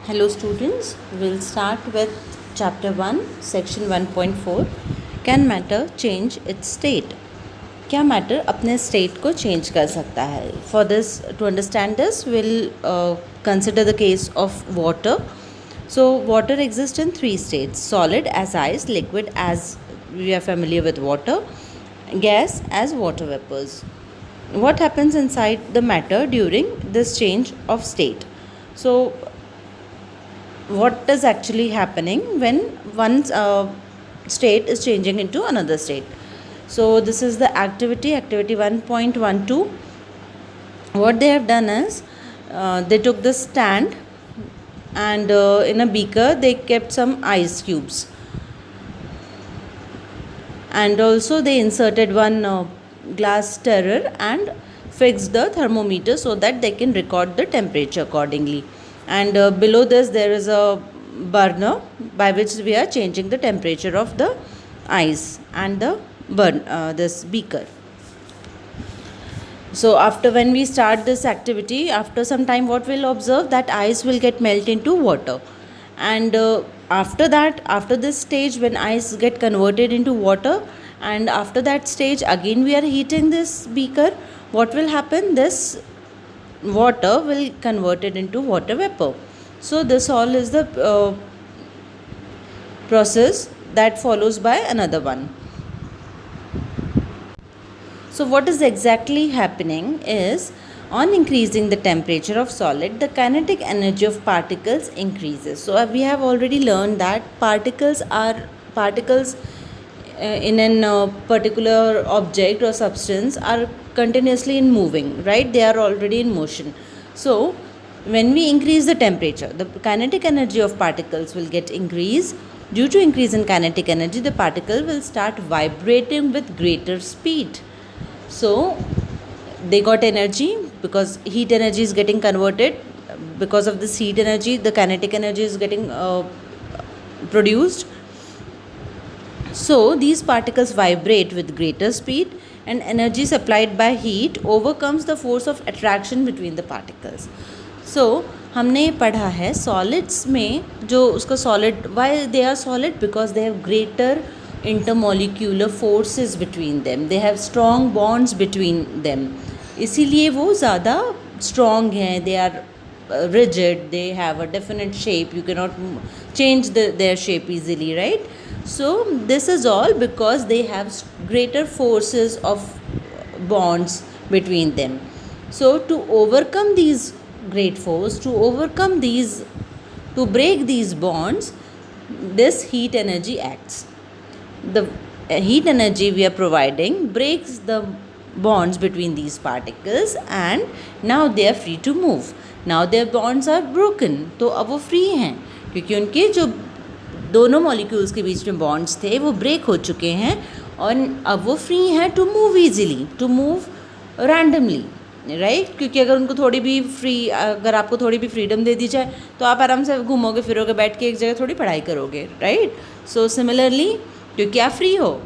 Hello students, we'll start with chapter 1 section 1.4 Can matter change its state? क्या matter अपने state को change कर सकता है? For this to understand this will consider the case of water. So water exists in three states: solid as ice, liquid as we are familiar with water, gas as water vapors. What happens inside the matter during this change of state? So what is actually happening when one state is changing into another state? So this is the activity 1.12. What they have done is they took the stand and in a beaker they kept some ice cubes, and also they inserted one glass stirrer and fixed the thermometer so that they can record the temperature accordingly. And below this there is a burner by which we are changing the temperature of the ice and the this beaker. So after when we start this activity, after some time what we'll observe, that ice will get melt into water, and after that, after this stage when ice get converted into water, and after that stage again we are heating this beaker, what will happen? This water will convert it into water vapor. So this all is the process that follows by another one. So what is exactly happening is, on increasing the temperature of solid, the kinetic energy of particles increases. So we have already learned that particles in a particular object or substance are continuously in moving, right? They are already in motion. So when we increase the temperature, the kinetic energy of particles will get increased. Due to increase in kinetic energy, the particle will start vibrating with greater speed. So they got energy because heat energy is getting converted. Because of this heat energy, the kinetic energy is getting produced. So these particles vibrate with greater speed, and energy supplied by heat overcomes the force of attraction between the particles. So हमने पढ़ा है solids में जो उसका solid, why they are solid? Because they have greater intermolecular forces between them, they have strong bonds between them, इसीलिए वो ज़्यादा strong हैं. They are rigid, they have a definite shape, you cannot change their shape easily, right? So this is all because they have greater forces of bonds between them. So to overcome these great force, to break these bonds, this heat energy acts. The heat energy we are providing breaks the bonds between these particles, and now they are free to move. Now their bonds are broken. तो अब वो free हैं क्योंकि उनके जो दोनों molecules के बीच में बॉन्ड्स थे वो ब्रेक हो चुके हैं, और अब वो फ्री हैं to move easily, to move randomly, right? क्योंकि अगर उनको अगर आपको थोड़ी भी फ्रीडम दे दी जाए तो आप आराम से घूमोगे फिरोगे, बैठ के एक जगह थोड़ी पढ़ाई करोगे, राइट? सो सिमिलरली, क्योंकि आप फ्री हो,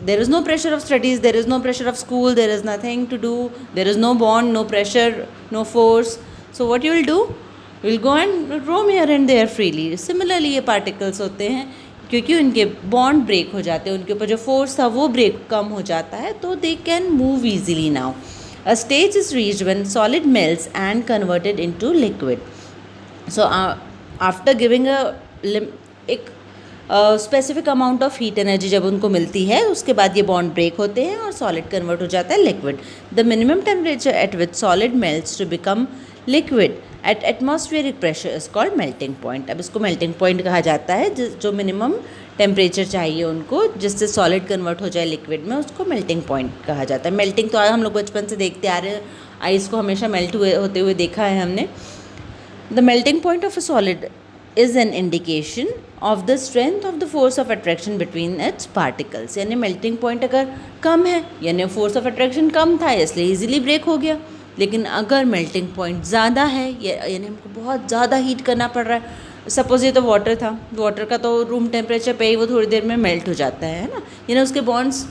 there is no pressure of studies, there is no pressure of school, there is nothing to do, there is no bond, no pressure, no force. So what you will do, you will go and roam here and there freely. Similarly ये particles होते हैं, क्योंकि उनके bond break हो जाते हैं, उनके ऊपर जो force था वो break कम हो जाता है, तो they can move easily now. A stage is reached when solid melts and converted into liquid. So after giving एक specific amount of heat energy जब उनको मिलती है, उसके बाद ये बॉन्ड ब्रेक होते हैं और सॉलिड कन्वर्ट हो जाता है liquid. The minimum temperature at which solid melts to become liquid at atmospheric pressure is called melting point. अब इसको मेल्टिंग पॉइंट कहा जाता है. जो मिनिमम टेम्परेचर चाहिए उनको जिससे सॉलिड कन्वर्ट हो जाए लिक्विड में, उसको मेल्टिंग पॉइंट कहा जाता है. मेल्टिंग तो हम लोग बचपन से देखते आ रहे हैं, आइस को हमेशा मेल्ट होते हुए देखा है हमने. The melting point of a solid is an indication of the strength of the force of attraction between its particles. यानी melting point अगर कम है, यानी force of attraction कम था इसलिए easily break हो गया. लेकिन अगर melting point ज़्यादा है, यानी हमको बहुत ज़्यादा हीट करना पड़ रहा है, सपोज ये तो वाटर था, वाटर का तो रूम टेम्परेचर पे ही वो थोड़ी देर में मेल्ट हो जाता है ना, यानी उसके बॉन्ड्स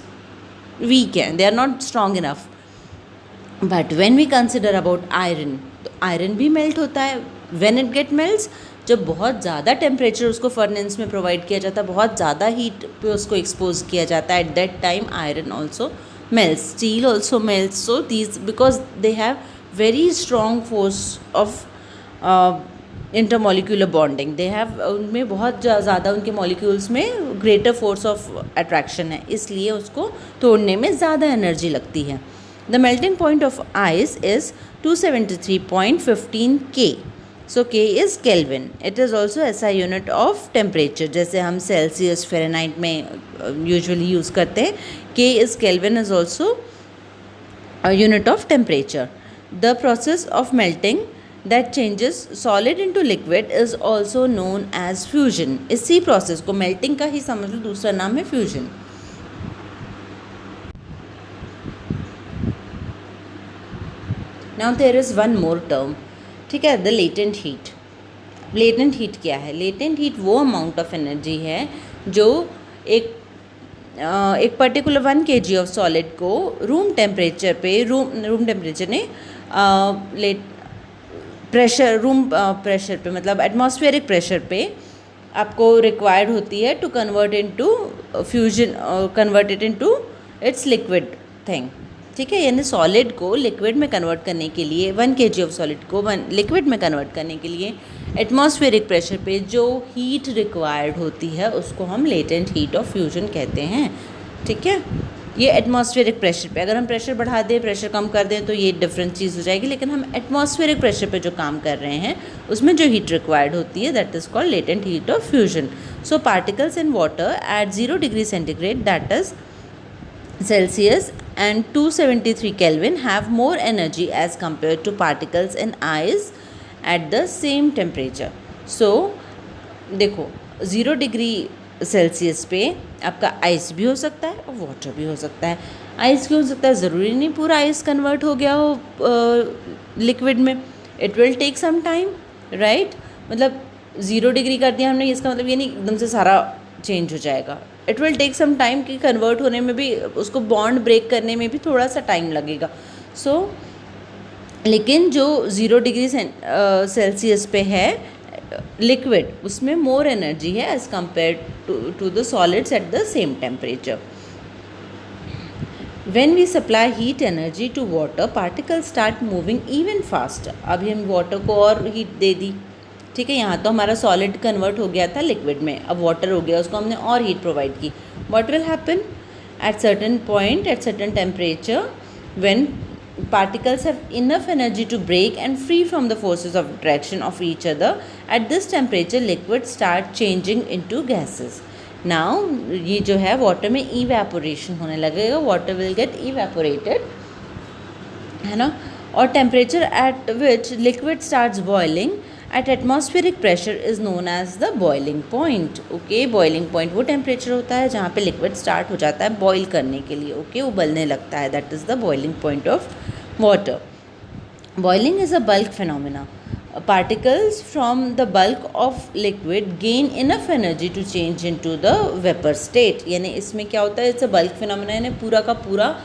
वीक हैं, they are not strong enough. But when we consider about iron, तो आयरन भी मेल्ट होता है. व्हेन इट गेट मेल्ट्स, जब बहुत ज़्यादा टेम्परेचर उसको फर्नेस में प्रोवाइड किया जाता है, बहुत ज़्यादा हीट पे उसको एक्सपोज किया जाता है, at that time iron also melts, steel also melts. So these, because they have very strong force of intermolecular bonding, they have उनमें बहुत ज़्यादा उनके molecules में greater force of attraction है, इसलिए उसको तोड़ने में ज़्यादा एनर्जी लगती है. The melting point of ice is 273.15 K. So K is Kelvin. It is also SI unit of temperature. जैसे हम सेल्सियस फ़ारेनहाइट में यूजुअली यूज़ करते हैं. K is Kelvin is also a unit of temperature. The process of melting that changes solid into liquid is also known as fusion. इसी process को melting का ही समझ लो दूसरा नाम है fusion. Now there is one more term. ठीक है, the latent heat. Latent heat क्या है? लेटेंट हीट वो अमाउंट ऑफ एनर्जी है जो एक पर्टिकुलर 1 kg ऑफ सॉलिड को रूम टेम्परेचर पे रूम टेम्परेचर ने प्रेशर पे मतलब एटमॉस्फेरिक प्रेशर पे आपको रिक्वायर्ड होती है to convert into fusion, convert it into its liquid thing. ठीक है, यानी सॉलिड को लिक्विड में कन्वर्ट करने के लिए 1 kg ऑफ सॉलिड को लिक्विड में कन्वर्ट करने के लिए एटमॉस्फेरिक प्रेशर पे जो हीट रिक्वायर्ड होती है उसको हम लेटेंट हीट ऑफ फ्यूजन कहते हैं. ठीक है, ये एटमॉस्फेरिक प्रेशर पे, अगर हम प्रेशर बढ़ा दें, प्रेशर कम कर दें तो ये डिफरेंट चीज़ हो जाएगी, लेकिन हम एटमॉस्फेरिक प्रेशर पे जो काम कर रहे हैं उसमें जो हीट रिक्वायर्ड होती है that is called latent heat of fusion. So particles in water at 0 degree centigrade that is Celsius and 273 Kelvin have more energy as compared to particles in ice at the same temperature. So देखो 0 degree Celsius पे आपका ice भी हो सकता है और water भी हो सकता है. आइस क्यों हो सकता है? ज़रूरी नहीं पूरा आइस कन्वर्ट हो गया हो लिक्विड में. It will take some time, right. मतलब 0 डिग्री कर दिया हमने, इसका मतलब ये नहीं एकदम से सारा चेंज हो जाएगा. It will take some time कि कन्वर्ट होने में भी, उसको बॉन्ड ब्रेक करने में भी थोड़ा सा टाइम लगेगा. सो लेकिन जो 0 डिग्री सेल्सियस पे है लिक्विड, उसमें मोर एनर्जी है as compare to the solids at the same temperature. When we supply heat energy to water, particles start moving even faster. अभी हम वाटर को और हीट दे दी. ठीक है, यहाँ तो हमारा सॉलिड कन्वर्ट हो गया था लिक्विड में, अब वाटर हो गया, उसको हमने और हीट प्रोवाइड की. What will happen at certain point at certain temperature when particles have enough energy to break and free from the forces of attraction of each other. At this temperature liquids start changing into gases. Now ये जो है water में evaporation होने लगेगा, water will get evaporated, है ना. और temperature at which liquid starts boiling at atmospheric pressure is known as the boiling point. Okay, boiling point वो temperature होता है जहाँ पे liquid start हो जाता है boil करने के लिए. Okay, उबलने लगता है, that is the boiling point of water. Boiling is a bulk phenomena. Particles from the bulk of liquid gain enough energy to change into the vapor state. यानी इसमें क्या होता है, it's a bulk phenomena, यानी पूरा का पूरा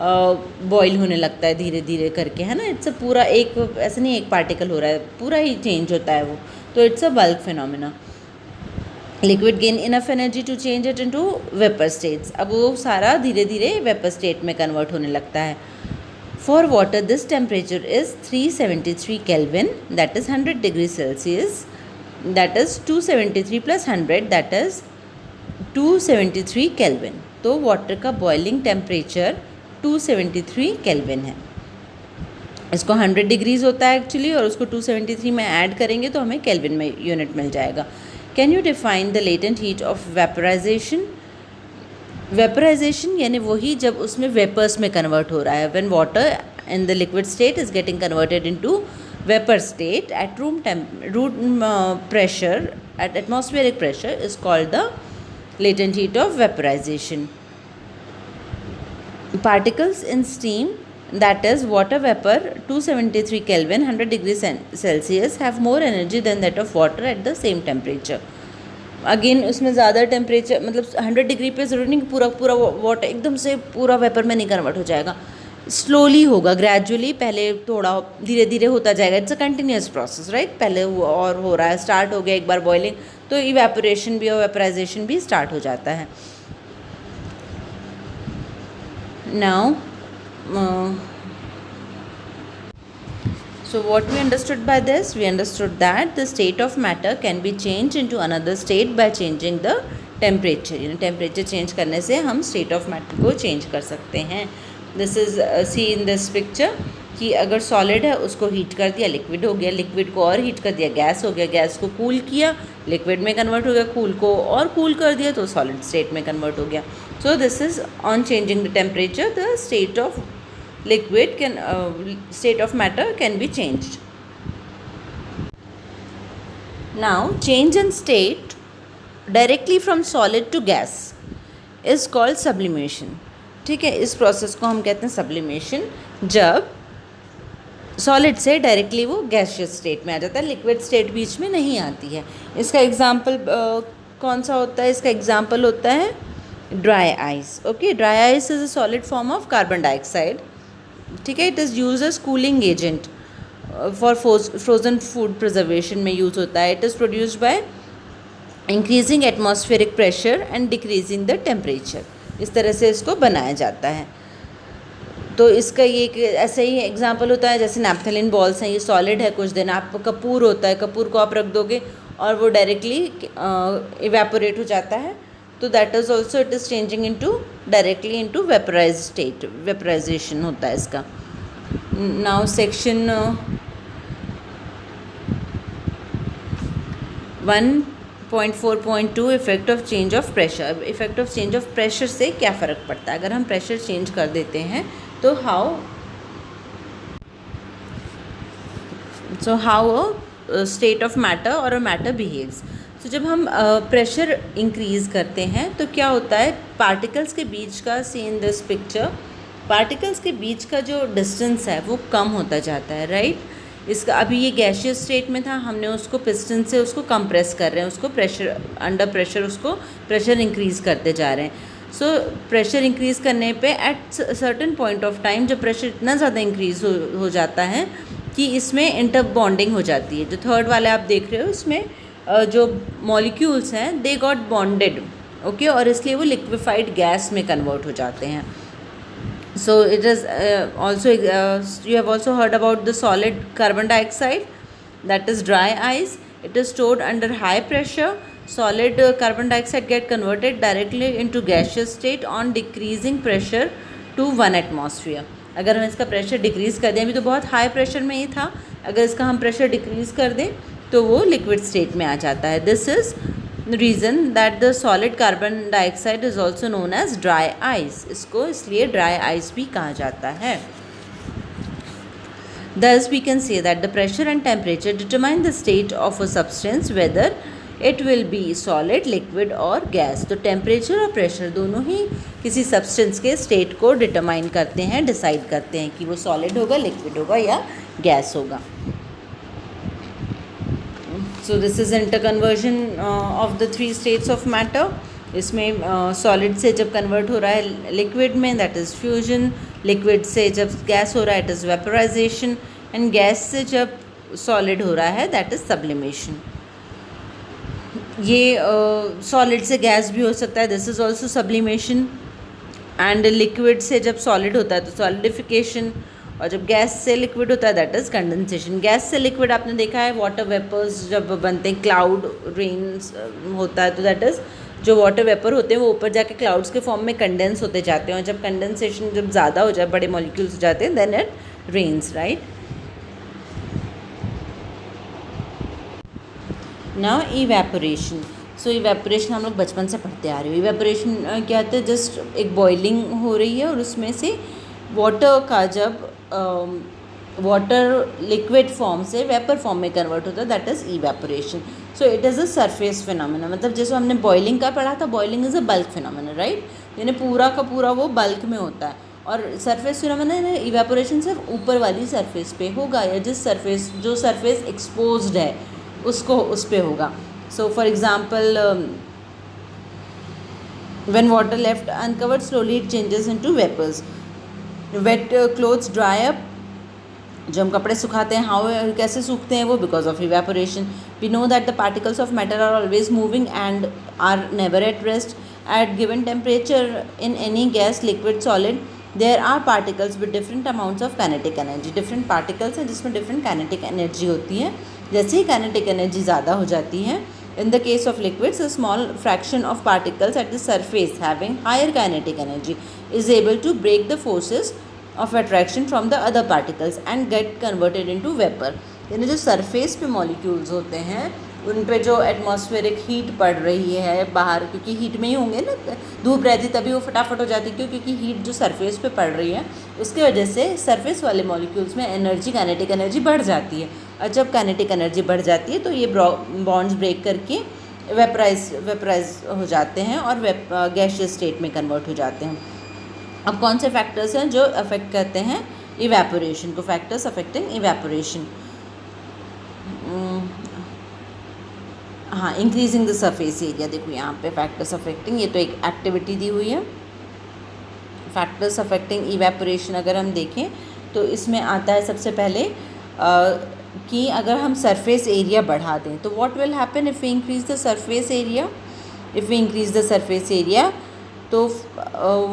boil होने लगता है धीरे धीरे करके, है ना. इट्स अ पूरा एक, ऐसा नहीं एक पार्टिकल हो रहा है, पूरा ही चेंज होता है वो, तो it's a bulk phenomena. Liquid gain enough energy to change it into vapour states. अब वो सारा धीरे धीरे वेपर स्टेट में कन्वर्ट होने लगता है. For water this temperature is 373 Kelvin, that is 100 degree Celsius, that is 273 + 100 that is 273 Kelvin. तो वाटर का बॉइलिंग टेम्परेचर 273 Kelvin है. इसको 100 डिग्रीज़ होता है एक्चुअली, और उसको 273 में ऐड करेंगे तो हमें केल्विन में यूनिट मिल जाएगा. Can you define the latent heat of vaporisation? Vaporisation यानी वही जब उसमें वेपर्स में कन्वर्ट हो रहा है. When water in the liquid state is getting converted into vapour state at room pressure, at atmospheric pressure is called the latent heat of vaporisation. Particles in steam, that is water vapor, 273 Kelvin, 100 degrees Celsius, have more energy than that of water at the same temperature. Again उसमें ज़्यादा temperature, मतलब 100 degree पे ज़रूरी नहीं कि पूरा water एकदम से पूरा वेपर में नहीं कन्वर्ट हो जाएगा. स्लोली होगा, ग्रेजुअली, पहले थोड़ा धीरे धीरे होता जाएगा. It's a continuous process, right. पहले और हो रहा है, स्टार्ट हो गया एक बार बॉइलिंग, तो इवेपोरेशन भी और वेपराइजेशन भी स्टार्ट हो जाता है. Now so what we understood by this? We understood that the state of matter can be changed into another state by changing the temperature. यानी टेम्परेचर चेंज करने से हम स्टेट ऑफ मैटर को change कर सकते हैं. This is see in this picture कि अगर सॉलिड है उसको हीट कर दिया, लिक्विड हो गया, लिक्विड को और हीट कर दिया, गैस हो गया, गैस को कूल किया, लिक्विड में कन्वर्ट हो गया, कूल को और कूल कर दिया तो सॉलिड स्टेट में कन्वर्ट हो गया. So this is on changing the temperature the state of liquid can state of matter can be changed. Now change in state directly from solid to gas is called sublimation. ठीक है, इस process को हम कहते हैं sublimation. जब solid से directly वो गैसियस स्टेट में आ जाता है, लिक्विड स्टेट बीच में नहीं आती है. इसका एग्जाम्पल कौन सा होता है? इसका एग्जाम्पल होता है dry ice. Okay, dry ice is a solid form of carbon dioxide. ठीक है, it is use as cooling agent for frozen food preservation में यूज़ होता है. It is produced by increasing atmospheric pressure and decreasing the temperature. इस तरह से इसको बनाया जाता है. तो इसका ये ऐसे ही एग्जांपल होता है जैसे नैप्थलीन बॉल्स हैं, ये सॉलिड है, कुछ दिन आप कपूर होता है, कपूर को आप रख दोगे और वो डायरेक्टली इवेपोरेट हो जाता है. तो that is also it is changing into directly into vaporise state, vaporisation होता है इसका. Now section 1.4.2 effect of change of pressure. Effect of change of pressure से क्या फ़र्क पड़ता है? अगर हम प्रेशर चेंज कर देते हैं तो हाउ स्टेट ऑफ मैटर और अ मैटर बिहेव्स. तो जब हम प्रेशर इंक्रीज़ करते हैं तो क्या होता है, पार्टिकल्स के बीच का, सी इन दिस पिक्चर, पार्टिकल्स के बीच का जो डिस्टेंस है वो कम होता जाता है, राइट. इसका अभी ये गैशियस स्टेट में था, हमने उसको पिस्टन से उसको कंप्रेस कर रहे हैं, उसको प्रेशर, अंडर प्रेशर उसको प्रेशर इंक्रीज़ करते जा रहे हैं. सो प्रेशर इंक्रीज़ करने पे at certain point of time जब प्रेशर इतना ज़्यादा इंक्रीज़ हो जाता है कि इसमें इंटर बॉन्डिंग हो जाती है. जो थर्ड वाले आप देख रहे हो इसमें जो मॉलिक्यूल्स हैं दे गॉट बॉन्डेड, ओके, और इसलिए वो लिक्विफाइड गैस में कन्वर्ट हो जाते हैं. So it is also you have also heard about the solid carbon dioxide, that is dry ice. It is stored under high pressure. Solid carbon dioxide get converted directly into gaseous state on decreasing pressure to 1 atmosphere. अगर हम इसका pressure decrease कर दें, अभी तो बहुत high pressure में ही था, अगर इसका हम प्रेशर डिक्रीज़ कर दें तो वो लिक्विड स्टेट में आ जाता है. This is reason that the solid carbon dioxide is also known as dry ice. इसको इसलिए ड्राई आइस भी कहा जाता है. Thus we can say that the pressure and temperature determine the state of a substance, whether it will be solid, liquid और gas. तो temperature और pressure दोनों ही किसी सब्सटेंस के स्टेट को डिटरमाइन करते हैं, डिसाइड करते हैं कि वो सॉलिड होगा, लिक्विड होगा या गैस होगा. So this is interconversion of the 3 states of matter. इसमें सॉलिड से जब कन्वर्ट हो रहा है लिक्विड में, दैट इज़ फ्यूजन. लिक्विड से जब गैस हो रहा है, it is vaporization. And gas से जब सॉलिड हो रहा है, दैट इज़ सब्लिमेशन. ये सॉलिड से गैस भी हो सकता है, this is also sublimation. And liquid से जब सॉलिड होता है तो सॉलिडिफिकेशन, और जब गैस से लिक्विड होता है दैट इज़ कंडेंसेशन. गैस से लिक्विड आपने देखा है, वाटर वेपर्स जब बनते हैं, क्लाउड रेन्स होता है, तो दैट इज़ जो वाटर वेपर होते हैं वो ऊपर जाके क्लाउड्स के फॉर्म में कंडेंस होते जाते हैं, और जब कंडेंसेशन जब ज़्यादा हो जाए, बड़े मॉलिक्यूल्स हो जाते हैं, then it rains, right. Now evaporation. So evaporation हम लोग बचपन से पढ़ते आ रहे हो. इवेपोरेशन क्या होता है, जस्ट एक बॉइलिंग हो रही है और उसमें से वाटर का जब वाटर लिक्विड फॉर्म से वेपर फॉर्म में कन्वर्ट होता है, that is evaporation. So it is a surface phenomena. मतलब जैसे हमने बॉइलिंग का पढ़ा था, boiling is a bulk phenomena, right. यानी पूरा का पूरा वो बल्क में होता है. और सरफेस फिनोमेना इवेपोरेशन सिर्फ ऊपर वाली सरफेस पे होगा, या जो सरफेस एक्सपोज्ड है उसको उस पर होगा. So for example when water left uncovered slowly it changes into vapors. Wet clothes dry up, जो हम कपड़े सुखाते हैं हाउ कैसे सूखते हैं वो, because of evaporation. We know that the particles of matter are always moving and are never at rest. At given temperature in any gas liquid solid there are particles with different amounts of kinetic energy. Different particles हैं जिसमें different kinetic energy होती है. जैसे ही kinetic energy ज़्यादा हो जाती है, in the case of liquids, a small fraction of particles at the surface having higher kinetic energy is able to break the forces of attraction from the other particles and get converted into vapor. यानी जो surface पे molecules होते हैं उन पे जो atmospheric heat पड़ रही है बाहर, क्योंकि हीट में ही होंगे ना, धूप रहती तभी वो फटाफट हो जाती, क्योंकि हीट जो सरफेस पे पड़ रही है उसकी वजह से सरफेस वाले मॉलिक्यूल्स में एनर्जी, काइनेटिक एनर्जी बढ़ जाती है. और जब काइनेटिक एनर्जी बढ़ जाती है तो ये बॉन्ड्स ब्रेक करके वेपराइज हो जाते हैं और गैसियस स्टेट में कन्वर्ट हो जाते हैं. अब कौन से फैक्टर्स हैं जो अफेक्ट करते हैं इवेपोरेशन को? Factors affecting evaporation. हाँ, इंक्रीजिंग द सरफेस एरिया. देखो यहाँ पे फैक्टर्स अफेक्टिंग, ये तो एक एक्टिविटी दी हुई है. फैक्टर्स अफेक्टिंग इवेपोरेशन अगर हम देखें तो इसमें आता है सबसे पहले कि अगर हम सरफेस एरिया बढ़ा दें तो what will happen if we increase the surface area. If we increase the surface area तो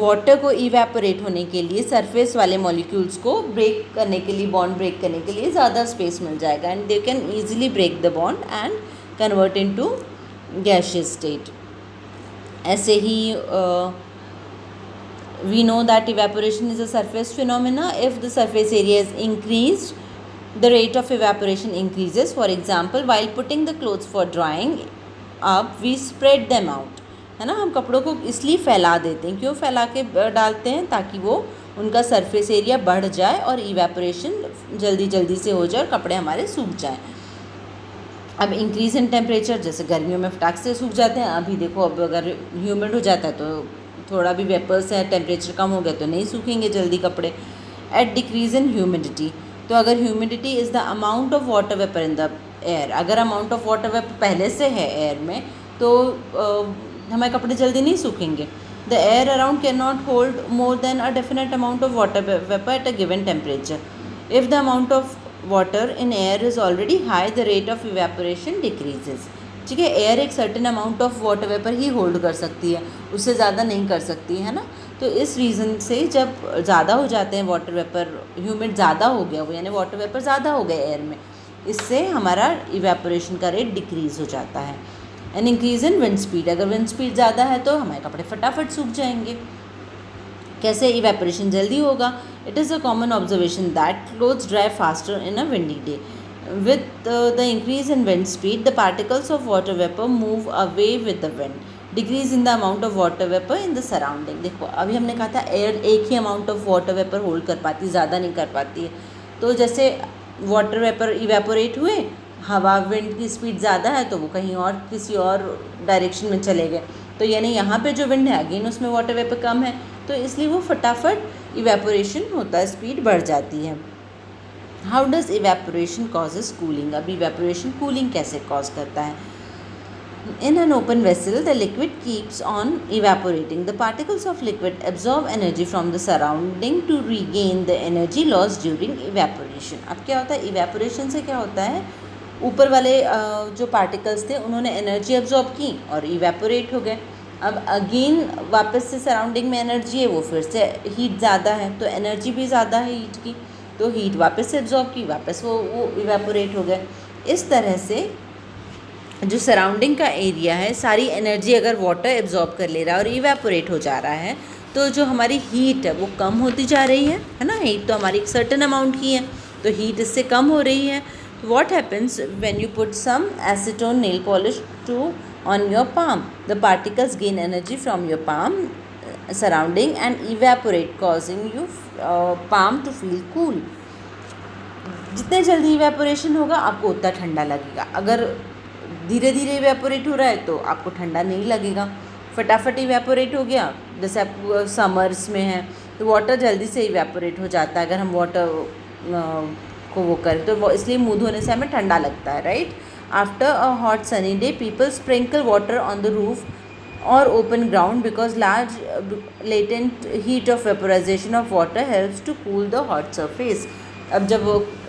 वाटर को इवेपोरेट होने के लिए सरफेस वाले मॉलिक्यूल्स को ब्रेक करने के लिए, बॉन्ड ब्रेक करने के लिए ज़्यादा स्पेस मिल जाएगा and they can easily break the bond and convert into gaseous state. ऐसे ही we know that evaporation is a surface phenomena. If the surface area is increased, the rate of evaporation increases. For example, while putting the clothes for drying up, we spread them out. है ना, हम कपड़ों को इसलिए फैला देते हैं. क्यों फैला के डालते हैं? ताकि वो उनका सरफेस एरिया बढ़ जाए और इवेपोरेशन जल्दी जल्दी से हो जाए और कपड़े हमारे सूख जाएँ. अब इंक्रीज़ इन टेम्परेचर, जैसे गर्मियों में फटाक से सूख जाते हैं. अभी देखो, अब अगर ह्यूमिड हो जाता है तो थोड़ा भी वेपर्स है, टेम्परेचर कम हो गया तो नहीं सूखेंगे जल्दी कपड़े. एट डिक्रीज़ इन ह्यूमिडिटी, तो अगर humidity is the amount of water vapour in the air, अगर अमाउंट ऑफ वाटर वेपर पहले से है एयर में तो हमारे कपड़े जल्दी नहीं सूखेंगे. The air around can not hold more than a definite amount of water vapour at a given temperature. If the amount of water in air is already high, the rate of evaporation decreases. ठीक है, air एक certain amount of water vapour ही hold कर सकती है, उससे ज़्यादा नहीं कर सकती है ना. तो इस रीज़न से जब ज़्यादा हो जाते हैं वाटर वेपर, ह्यूमिड ज़्यादा हो गया वो, यानी वाटर वेपर ज़्यादा हो गए एयर में, इससे हमारा इवेपोरेशन का रेट डिक्रीज़ हो जाता है. And increase in wind speed, अगर विंड स्पीड ज़्यादा है तो हमारे कपड़े फटाफट सूख जाएंगे. कैसे इवेपोरेशन जल्दी होगा? It is a common observation that clothes dry faster in a windy day. With the increase in wind speed, the particles of water vapor move away with the wind. Decrease in the amount of water vapor in the surrounding. देखो, अभी हमने कहा था air एक ही amount of water vapour hold कर पाती, ज़्यादा नहीं कर पाती है. तो जैसे वाटर वेपर इवेपोरेट हुए, हवा, विंड की स्पीड ज़्यादा है तो वो कहीं और किसी और डायरेक्शन में चले गए. तो यानी यहाँ पे जो विंड है अगेन उसमें वाटर वेपर कम है, तो इसलिए वो फटाफट इवेपोरेशन होता है, स्पीड बढ़ जाती है. How does evaporation causes cooling. अब इवेपोरेशन कूलिंग कैसे कॉज करता है? In an open vessel, the liquid keeps on evaporating. The particles of liquid absorb energy from the surrounding to regain the energy lost during evaporation. अब क्या होता है evaporation से? क्या होता है, ऊपर वाले जो particles थे उन्होंने energy absorb की और evaporate हो गए. अब अगेन वापस से सराउंडिंग में एनर्जी है, वो फिर से हीट ज़्यादा है तो एनर्जी भी ज़्यादा है हीट की, तो हीट वापस से एब्जॉर्ब की, वापस वो इवेपोरेट हो गए. इस तरह से जो सराउंडिंग का एरिया है, सारी एनर्जी अगर वाटर एब्जॉर्ब कर ले रहा है और इवेपोरेट हो जा रहा है तो जो हमारी हीट है वो कम होती जा रही है ना. हीट तो हमारी एक सर्टेन अमाउंट की है, तो हीट इससे कम हो रही है. What happens when you put some acetone nail polish to on your palm? The particles gain energy from your palm surrounding and evaporate, causing you palm to feel cool. जितने जल्दी evaporation होगा आपको उतना ठंडा लगेगा. अगर धीरे धीरे इवेपोरेट हो रहा है तो आपको ठंडा नहीं लगेगा. फटाफट इवेपोरेट हो गया, जैसे आप समर्स में है तो वाटर जल्दी से इवेपोरेट हो जाता है. अगर हम वाटर को वो करें तो वो इसलिए मुँह धोने से हमें ठंडा लगता है, right. After a hot sunny day, people sprinkle water on the roof or open ground because large latent heat of vaporization of water helps to cool the hot surface. अब जब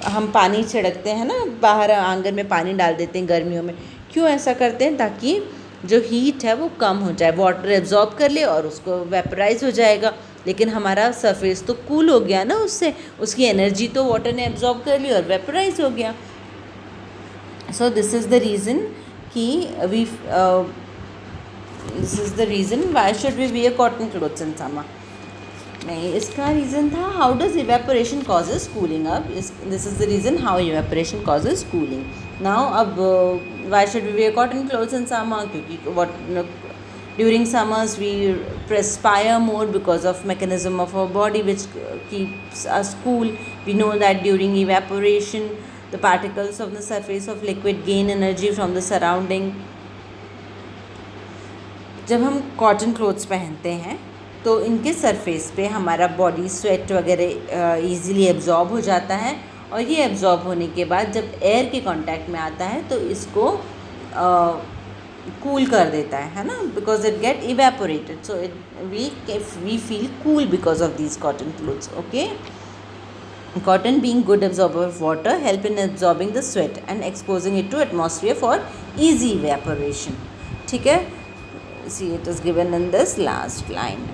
हम पानी छिड़कते हैं ना, बाहर आंगन में पानी डाल देते हैं गर्मियों में, क्यों ऐसा करते हैं? ताकि जो हीट है वो कम हो जाए, वाटर एब्जॉर्ब कर ले और उसको वेपराइज हो जाएगा। लेकिन हमारा सरफेस तो कूल हो गया ना उससे, उसकी एनर्जी तो वाटर ने एब्जॉर्ब कर ली और वेपराइज हो गया। So this is the reason कि this is the reason why should we wear cotton clothes in summer. नहीं, इसका रीज़न था how does evaporation causes cooling. अब this is the reason how evaporation causes cooling. Now अब why should we wear cotton clothes in summer, क्योंकि during summers we perspire more because of mechanism of our body which keeps us cool. We know that during evaporation the particles of the surface of liquid gain energy from the surrounding. जब हम cotton clothes पहनते हैं तो इनके surface पे हमारा body sweat वगैरह easily absorb हो जाता है, और ये एब्जॉर्ब होने के बाद जब एयर के कांटेक्ट में आता है तो इसको कूल कर देता है ना, because it get evaporated. So we feel cool because of these cotton clothes. Okay, cotton being good absorber of water help in absorbing the sweat and exposing it to atmosphere for easy evaporation. ठीक है, see it is given in this last line.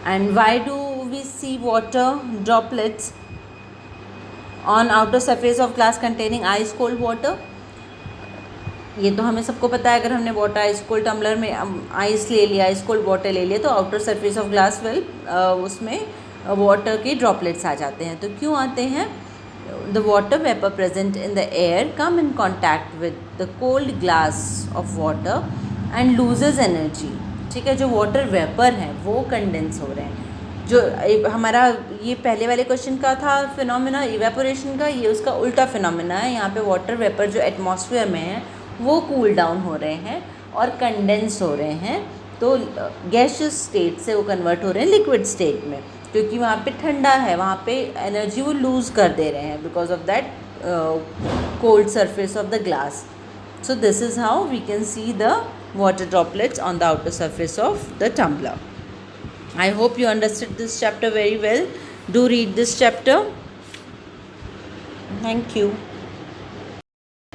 And why do we see water droplets on outer surface of glass containing ice cold water? ये तो हमें सबको पता है, अगर हमने वाटर आइस कोल्ड टम्बलर में आइस ले लिया, आइस कोल्ड वाटर ले लिया, तो outer surface of glass well उसमें वाटर के ड्रॉपलेट्स आ जाते हैं। तो क्यों आते हैं? The water vapour present in the air come in contact with the cold glass of water and loses energy. ठीक है, जो वाटर वेपर हैं वो कंडेंस हो रहे हैं। जो हमारा ये पहले वाले क्वेश्चन का था फिनोमेना इवेपोरेशन का, ये उसका उल्टा फिनोमेना है। यहाँ पे वाटर वेपर जो एटमॉस्फेयर में है वो कूल डाउन हो रहे हैं और कंडेंस हो रहे हैं, तो गैसियस स्टेट से वो कन्वर्ट हो रहे हैं लिक्विड स्टेट में, क्योंकि वहाँ पे ठंडा है, वहाँ पे एनर्जी वो लूज़ कर दे रहे हैं because of that cold surface of the glass. So this is how we can see the water droplets on the outer surface of the tumbler. I hope you understood this chapter very well. Do read this chapter. Thank you.